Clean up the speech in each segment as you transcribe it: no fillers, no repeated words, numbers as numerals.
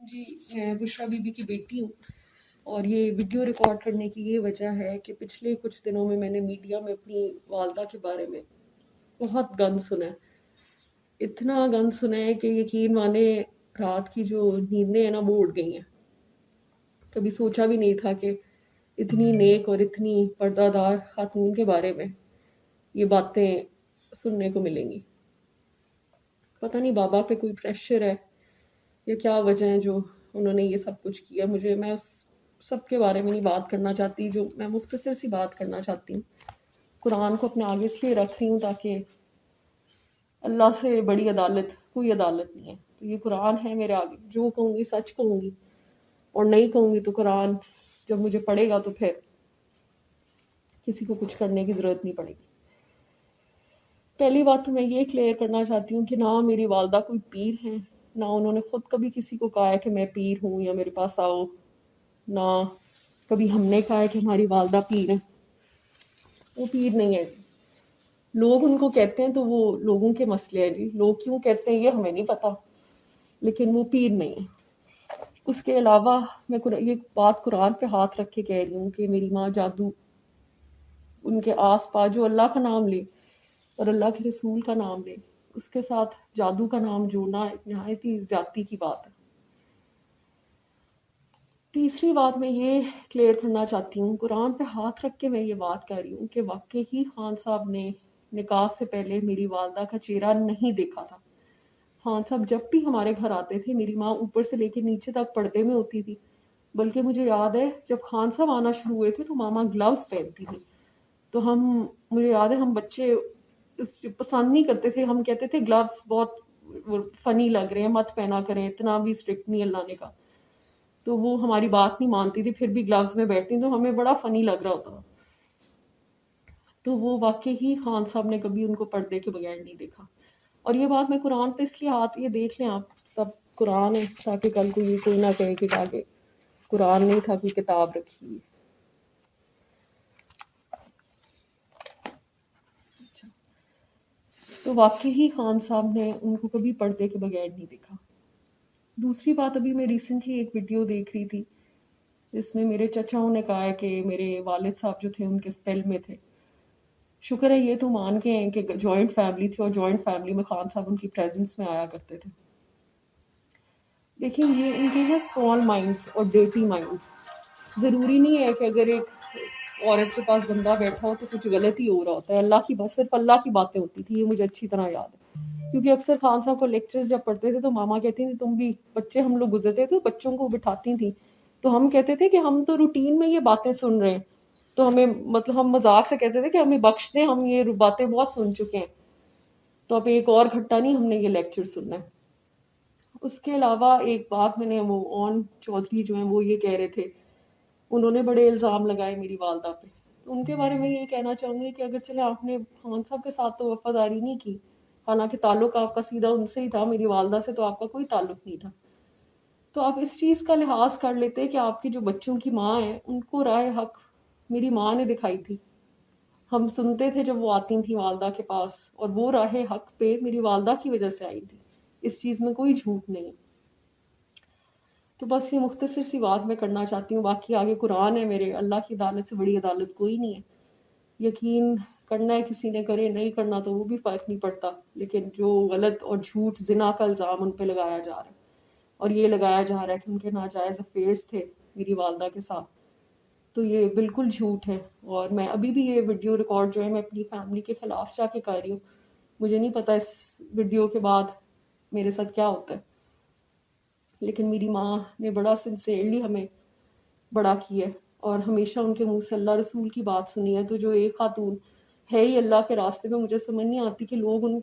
جی، میں Bushra be be کی بیٹی ہوں اور یہ ویڈیو ریکارڈ کرنے کی یہ وجہ ہے کہ پچھلے کچھ دنوں میں نے میڈیا میں اپنی والدہ کے بارے میں بہت گند سنا ہے، اتنا گند سنا ہے کہ یقین مانے رات کی جو نیندیں ہیں نا وہ اڑ گئی ہیں۔ کبھی سوچا بھی نہیں تھا کہ اتنی نیک اور اتنی پردہ دار خاتون کے بارے میں یہ باتیں سننے کو ملیں گی۔ پتہ نہیں بابا پہ کوئی پریشر ہے یا کیا وجہ ہے جو انہوں نے یہ سب کچھ کیا۔ میں اس سب کے بارے میں نہیں بات کرنا چاہتی، جو میں مختصر سی بات کرنا چاہتی ہوں۔ قرآن کو اپنے آگے اس لیے رکھ رہی ہوں تاکہ اللہ سے بڑی عدالت کوئی عدالت نہیں ہے، تو یہ قرآن ہے میرے آگے، جو کہوں گی سچ کہوں گی اور نہیں کہوں گی تو قرآن جب مجھے پڑھے گا تو پھر کسی کو کچھ کرنے کی ضرورت نہیں پڑے گی۔ پہلی بات تو میں یہ کلیئر کرنا چاہتی ہوں کہ نہ میری والدہ کوئی پیر ہیں، نہ انہوں نے خود کبھی کسی کو کہا ہے کہ میں پیر ہوں یا میرے پاس آؤ، نہ کبھی ہم نے کہا ہے کہ ہماری والدہ پیر ہیں۔ وہ پیر نہیں ہے، لوگ ان کو کہتے ہیں تو وہ لوگوں کے مسئلے ہیں جی، لوگ کیوں کہتے ہیں یہ ہمیں نہیں پتا، لیکن وہ پیر نہیں ہے۔ اس کے علاوہ میں یہ بات قرآن پہ ہاتھ رکھ کے کہہ رہی ہوں کہ میری ماں جادو ان کے آس پاس جو اللہ کا نام لے اور اللہ کے رسول کا نام لے، اس کے ساتھ جادو کا نام جوڑنا ایک نہایت ہی زیادتی کی بات ہے۔ تیسری بات میں یہ کلیئر کرنا چاہتی ہوں، قرآن پہ ہاتھ رکھ کے میں یہ بات کر رہی ہوں کہ واقعی ہی خان صاحب نے نکاح سے پہلے میری والدہ کا چہرہ نہیں دیکھا تھا۔ خان صاحب جب بھی ہمارے گھر آتے تھے میری ماں اوپر سے لے کے نیچے تک پردے میں ہوتی تھی، بلکہ مجھے یاد ہے جب خان صاحب آنا شروع ہوئے تھے تو ماما گلوز پہنتی تھی، تو مجھے یاد ہے ہم بچے پسند نہیں کرتے تھے، ہم کہتے تھے گلوز بہت فنی لگ رہے ہیں، مت پہنا کریں، اتنا بھی اسٹرکٹ نہیں اللہ نے کہا۔ تو وہ ہماری بات نہیں مانتی تھی، پھر بھی گلوز میں بیٹھتی تو ہمیں بڑا فنی لگ رہا ہوتا تھا۔ تو وہ واقعی ہی خان صاحب نے کبھی ان کو پردے کے بغیر نہیں دیکھا۔ اور یہ بات میں قرآن پہ اس لیے ہاتھ یہ دیکھ لیں آپ سب، قرآن ہے تاکہ کل کو یہ کوئی نہ کہے کہ آگے قرآن نہیں تھا کوئی کتاب رکھی ہوئی۔ تو واقعی ہی خان صاحب نے ان کو کبھی پردے کے بغیر نہیں دیکھا۔ دوسری بات، ابھی میں ریسنٹلی ایک ویڈیو دیکھ رہی تھی جس میں میرے چچاؤں نے کہا ہے کہ میرے والد صاحب جو تھے ان کے اسپیل میں تھے۔ شکر ہے یہ تو مان کے ہیں کہ جوائنٹ فیملی تھی اور جوائنٹ فیملی میں خان صاحب ان کی پریزنس میں آیا کرتے تھے۔ دیکھیں یہ ان کے یہ اسمال مائنڈس اور ڈرٹی مائنڈس، ضروری نہیں ہے کہ اگر ایک عورت کے پاس بندہ بیٹھا ہو تو کچھ غلط ہی ہو رہا ہوتا ہے، اللہ کی بس صرف اللہ کی باتیں ہوتی تھی، یہ مجھے اچھی طرح یاد ہے۔ کیونکہ اکثر خان صاحب کو لیکچرز جب پڑھتے تھے تو ماما کہتی تھی تم بھی بچے، ہم لوگ گزرتے تھے بچوں کو بٹھاتی تھیں تو ہم کہتے تھے کہ ہم تو روٹین میں یہ باتیں سن رہے ہیں، تو ہمیں مطلب ہم مذاق سے کہتے تھے کہ ہمیں بخش دیں، ہم یہ باتیں بہت سن چکے ہیں، تو اب ایک اور گھٹا نہیں، ہم نے یہ لیکچر سننا ہے۔ اس کے علاوہ ایک بات میں نے وہ اون چودھری جو ہیں وہ یہ کہہ رہے تھے، انہوں نے بڑے الزام لگائے میری والدہ پہ، تو ان کے بارے میں یہ کہنا چاہوں گی کہ اگر چلے آپ نے خان صاحب کے ساتھ تو وفاداری نہیں کی، حالانکہ تعلق آپ کا سیدھا ان سے ہی تھا، میری والدہ سے تو آپ کا کوئی تعلق نہیں تھا، تو آپ اس چیز کا لحاظ کر لیتے کہ آپ کی جو بچوں کی ماں ہے ان کو راہ حق میری ماں نے دکھائی تھی۔ ہم سنتے تھے جب وہ آتی تھی والدہ کے پاس، اور وہ راہ حق پہ میری والدہ کی وجہ سے آئی تھی، اس چیز میں کوئی جھوٹ نہیں۔ تو بس یہ مختصر سی بات میں کرنا چاہتی ہوں، باقی آگے قرآن ہے میرے، اللہ کی عدالت سے بڑی عدالت کوئی نہیں ہے۔ یقین کرنا ہے کسی نے کرے، نہیں کرنا تو وہ بھی فرق نہیں پڑتا، لیکن جو غلط اور جھوٹ زنا کا الزام ان پہ لگایا جا رہا ہے، اور یہ لگایا جا رہا ہے کہ ان کے ناجائز افیئرس تھے میری والدہ کے ساتھ، تو یہ بالکل جھوٹ ہے۔ اور میں ابھی بھی یہ ویڈیو ریکارڈ جو ہے میں اپنی فیملی کے خلاف جا کے کر رہی ہوں، مجھے نہیں پتا اس ویڈیو کے بعد میرے ساتھ کیا ہوتا ہے، لیکن میری ماں نے بڑا سنسیئرلی ہمیں بڑا کیا ہے اور ہمیشہ ان کے منہ سے اللہ رسول کی بات سنی ہے۔ تو جو ایک خاتون ہے ہی اللہ کے راستے پہ، مجھے سمجھ نہیں آتی کہ لوگ ان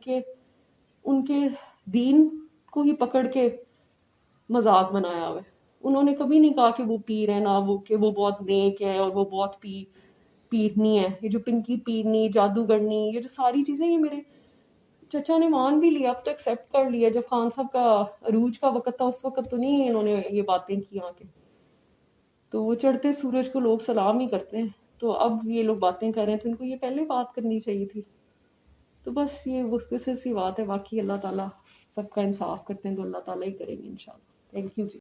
کے دین کو ہی پکڑ کے مذاق بنایا ہوا ہے۔ انہوں نے کبھی نہیں کہا کہ وہ پیر ہے، نہ وہ کہ وہ بہت نیک ہے اور وہ بہت پیرنی ہے۔ یہ جو پنکی پیرنی، جادوگرنی، یہ جو ساری چیزیں یہ میرے چچا نے مان بھی لیا، اب تو ایکسیپٹ کر لیا۔ جب خان صاحب کا عروج کا وقت تھا اس وقت تو نہیں انہوں نے یہ باتیں کی آگے، تو وہ چڑھتے سورج کو لوگ سلام ہی کرتے ہیں، تو اب یہ لوگ باتیں کر رہے ہیں تو ان کو یہ پہلے بات کرنی چاہیے تھی۔ تو بس یہ مختصر سی بات ہے، باقی اللہ تعالیٰ سب کا انصاف کرتے ہیں تو اللہ تعالیٰ ہی کریں گے انشاءاللہ۔ Thank you G.